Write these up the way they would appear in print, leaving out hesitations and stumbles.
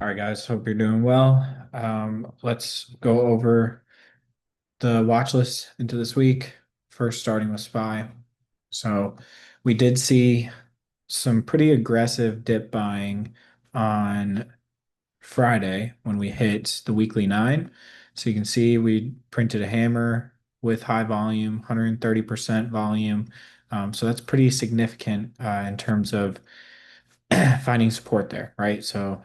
right, guys. Hope you're doing well. Let's go over the watch list into this week. First, starting with SPY. So, we did see some pretty aggressive dip buying on Friday when we hit the weekly nine. So, you can see we printed a hammer with high volume, 130% volume. So, that's pretty significant in terms of finding support there, right? So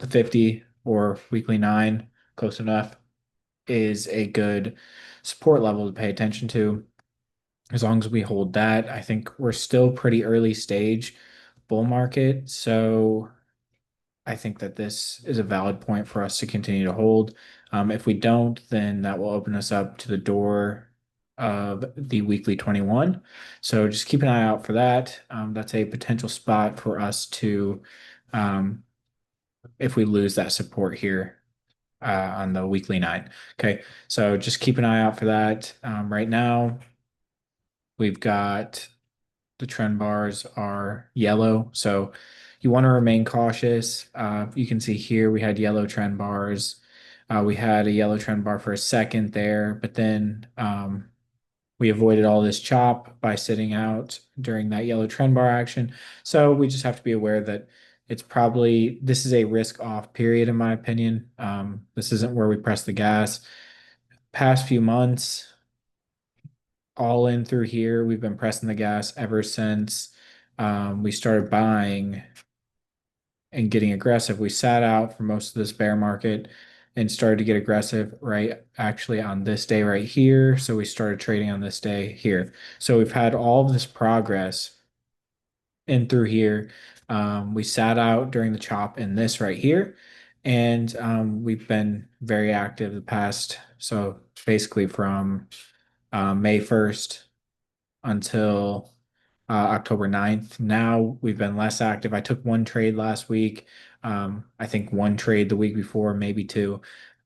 the 50 or weekly nine, close enough, is a good support level to pay attention to. As long as we hold that, I think we're still pretty early stage bull market. So I think that this is a valid point for us to continue to hold. If we don't, then that will open us up to the door of the weekly 21. So just keep an eye out for that. That's a potential spot for us to, um, if we lose that support here on the weekly nine. Okay, so just keep an eye out for that. Right now, we've got the trend bars are yellow. So you want to remain cautious. You can see here we had yellow trend bars. We had a yellow trend bar for a second there, but then we avoided all this chop by sitting out during that yellow trend bar action. So we just have to be aware that this is a risk off period, in my opinion. This isn't where we press the gas. Past few months, all in through here. We've been pressing the gas ever since we started buying and getting aggressive. We sat out for most of this bear market and started to get aggressive right actually on this day right here. So we started trading on this day here. So we've had all of this progress in through here. We sat out during the chop in this right here. And we've been very active the past, so basically from May 1st until October 9th. Now we've been less active. I took one trade last week. I think one trade the week before, maybe two,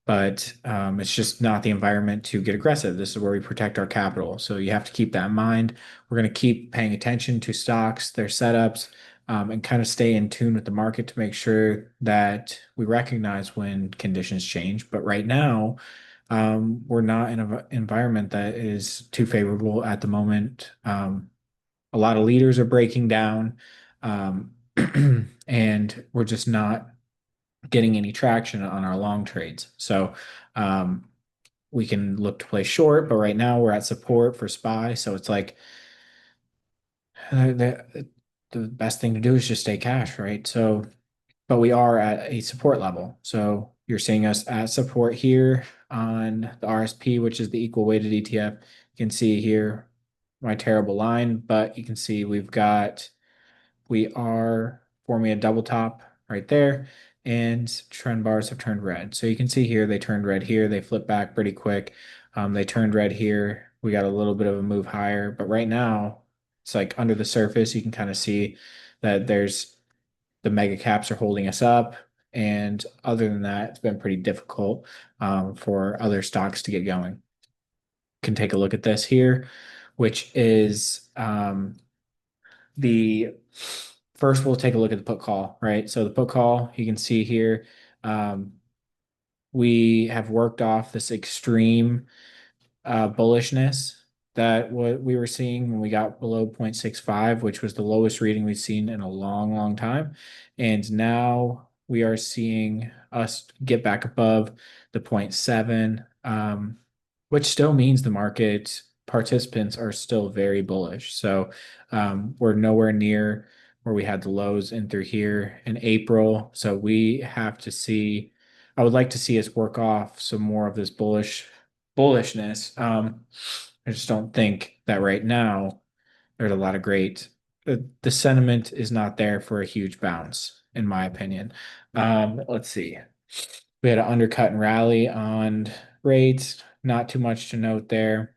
but it's just not the environment to get aggressive. This is where we protect our capital. So you have to keep that in mind. We're going to keep paying attention to stocks, their setups, and kind of stay in tune with the market to make sure that we recognize when conditions change. But right now, we're not in an environment that is too favorable at the moment. A lot of leaders are breaking down, um, and we're just not getting any traction on our long trades. So um, we can look to play short, but right now we're at support for SPY. So it's like the best thing to do is just stay cash, right? So, but we are at a support level. So you're seeing us at support here on the RSP, which is the equal weighted ETF. You can see here my terrible line, but you can see we are forming a double top right there, and trend bars have turned red. So you can see here they turned red here. They flipped back pretty quick. They turned red here. We got a little bit of a move higher, but right now it's like under the surface. You can kind of see that there's the mega caps are holding us up. And other than that, it's been pretty difficult for other stocks to get going. Can take a look at this here, which is the first we'll take a look at the put call, right? So the put call, you can see here, um, we have worked off this extreme bullishness that what we were seeing when we got below 0.65, which was the lowest reading we've seen in a long, long time. And now we are seeing us get back above the 0.7, which still means the market participants are still very bullish. So we're nowhere near where we had the lows in through here in April. So we have to see, I would like to see us work off some more of this bullishness. I just don't think that right now there's a lot of the sentiment is not there for a huge bounce, in my opinion. Let's see. We had an undercut and rally on rates, not too much to note there.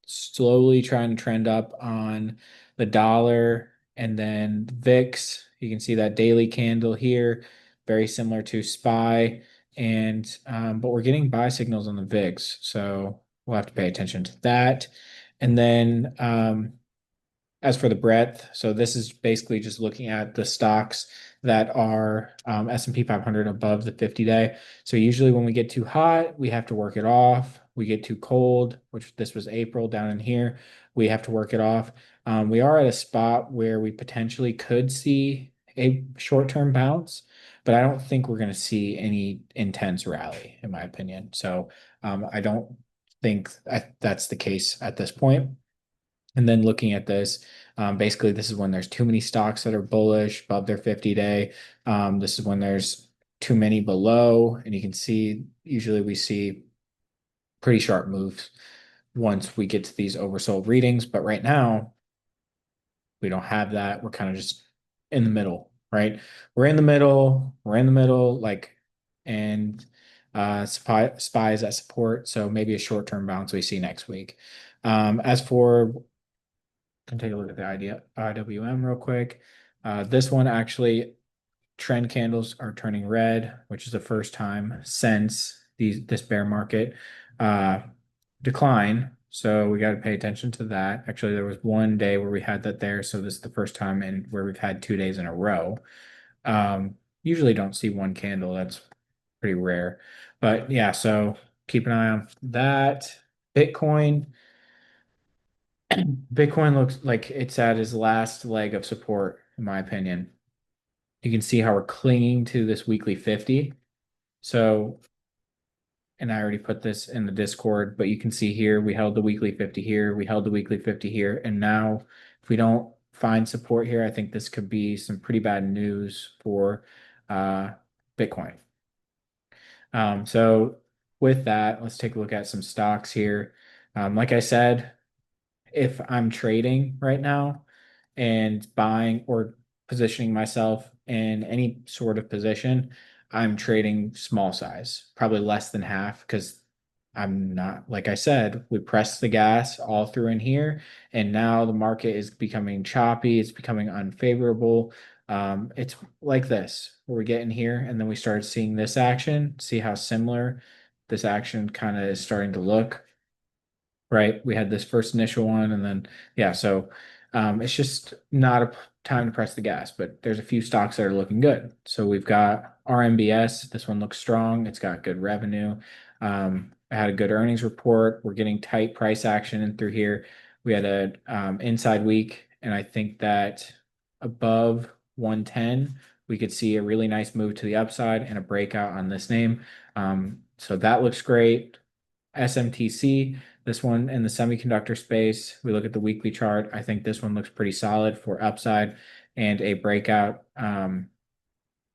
Slowly trying to trend up on the dollar and then VIX. You can see that daily candle here, very similar to SPY. And but we're getting buy signals on the VIX, so we'll have to pay attention to that. And then as for the breadth, so this is basically just looking at the stocks that are S&P 500 above the 50-day. So usually when we get too hot, we have to work it off. We get too cold, which this was April down in here, we have to work it off. We are at a spot where we potentially could see a short-term bounce, but I don't think we're going to see any intense rally, in my opinion. So I don't think that's the case at this point. And then looking at this, basically, this is when there's too many stocks that are bullish above their 50-day. This is when there's too many below, and you can see usually we see pretty sharp moves once we get to these oversold readings. But right now, we don't have that. We're kind of just in the middle, right? We're in the middle. We're in the middle, like, and spies at support. So maybe a short-term bounce we see next week. As for can take a look at the idea IWM real quick. This one actually, trend candles are turning red, which is the first time since this bear market uh, decline. So we got to pay attention to that. Actually, there was one day where we had that there. So this is the first time in where we've had 2 days in a row. Usually don't see one candle. That's pretty rare. But yeah, so keep an eye on that. Bitcoin. Bitcoin looks like it's at its last leg of support, in my opinion. You can see how we're clinging to this weekly 50. So, and I already put this in the Discord, but you can see here we held the weekly 50 here, we held the weekly 50 here, and now if we don't find support here, I think this could be some pretty bad news for Bitcoin. So with that, let's take a look at some stocks here. Like I said, if I'm trading right now and buying or positioning myself in any sort of position, I'm trading small size, probably less than half, because I'm not, like I said, we pressed the gas all through in here, and now the market is becoming choppy, it's becoming unfavorable. It's like this, where we get in here and then we start seeing this action, see how similar this action kind of is starting to look, right? We had this first initial one, and then yeah, so it's just not a time to press the gas, but there's a few stocks that are looking good. So we've got RMBS. This one looks strong. It's got good revenue. I had a good earnings report. We're getting tight price action in through here. We had a inside week, and I think that above 110, we could see a really nice move to the upside and a breakout on this name. So that looks great. SMTC, this one in the semiconductor space, we look at the weekly chart. I think this one looks pretty solid for upside and a breakout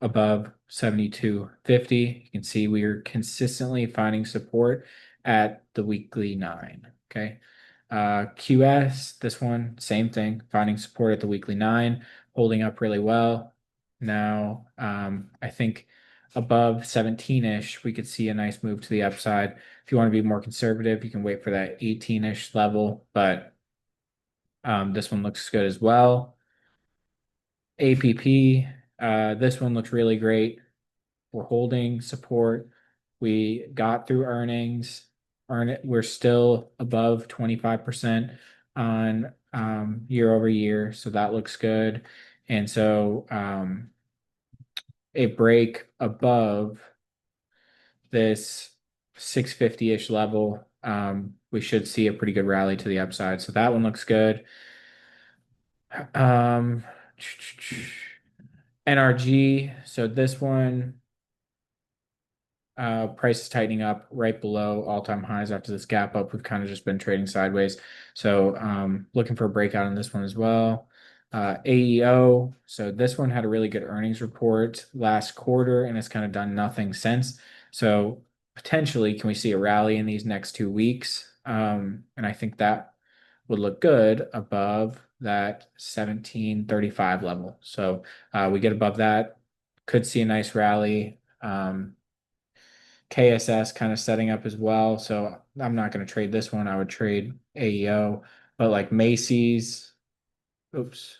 above 72.50. You can see we are consistently finding support at the weekly 9. Okay. QS, this one, same thing, finding support at the weekly 9, holding up really well. Now, I think above 17-ish, we could see a nice move to the upside. If you want to be more conservative, you can wait for that 18-ish level, but this one looks good as well. APP, this one looks really great. We're holding support. We got through earnings. We're still above 25% on year over year, so that looks good. And so a break above this 650-ish level, we should see a pretty good rally to the upside. So that one looks good. NRG, so this one price is tightening up right below all-time highs after this gap up. We've kind of just been trading sideways. So looking for a breakout on this one as well. AEO, so this one had a really good earnings report last quarter, and it's kind of done nothing since. So potentially, can we see a rally in these next 2 weeks? And I think that would look good above that 1735 level. So we get above that, could see a nice rally. KSS kind of setting up as well. So I'm not going to trade this one. I would trade AEO, but like Macy's, oops,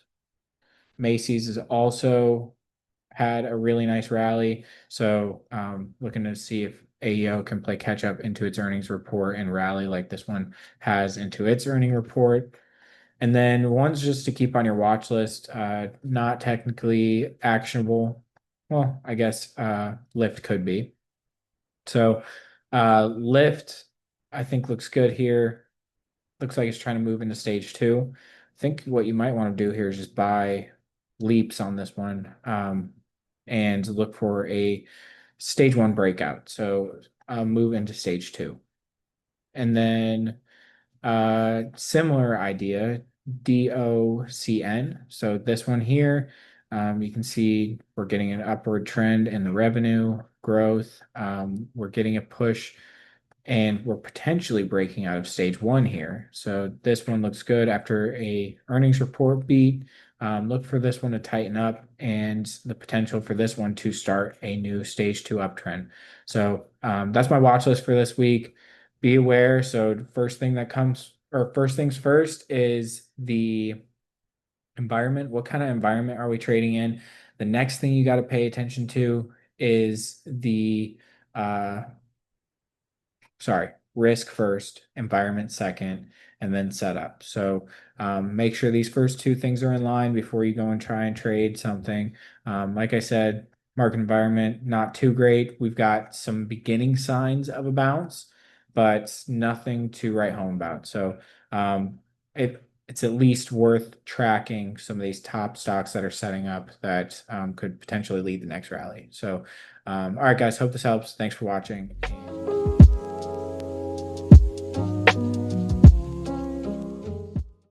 Macy's has also had a really nice rally. So looking to see if AEO can play catch up into its earnings report and rally like this one has into its earning report. And then one's just to keep on your watch list, not technically actionable. Well, I guess Lyft could be. So Lyft, I think looks good here. Looks like it's trying to move into stage two. I think what you might want to do here is just buy leaps on this one, and look for a stage one breakout. So move into stage two. And then similar idea, DOCN. So this one here, you can see we're getting an upward trend in the revenue growth. We're getting a push and we're potentially breaking out of stage one here. So this one looks good after a earnings report beat. Look for this one to tighten up and the potential for this one to start a new stage two uptrend. So that's my watch list for this week. Be aware. So first thing that comes, or first things first, is the environment. What kind of environment are we trading in? The next thing you got to pay attention to is the uh, sorry, risk first, environment second, and then setup. So make sure these first two things are in line before you go and try and trade something. Like I said, market environment not too great. We've got some beginning signs of a bounce, but nothing to write home about. So it's at least worth tracking some of these top stocks that are setting up that could potentially lead the next rally. So, all right, guys, hope this helps. Thanks for watching.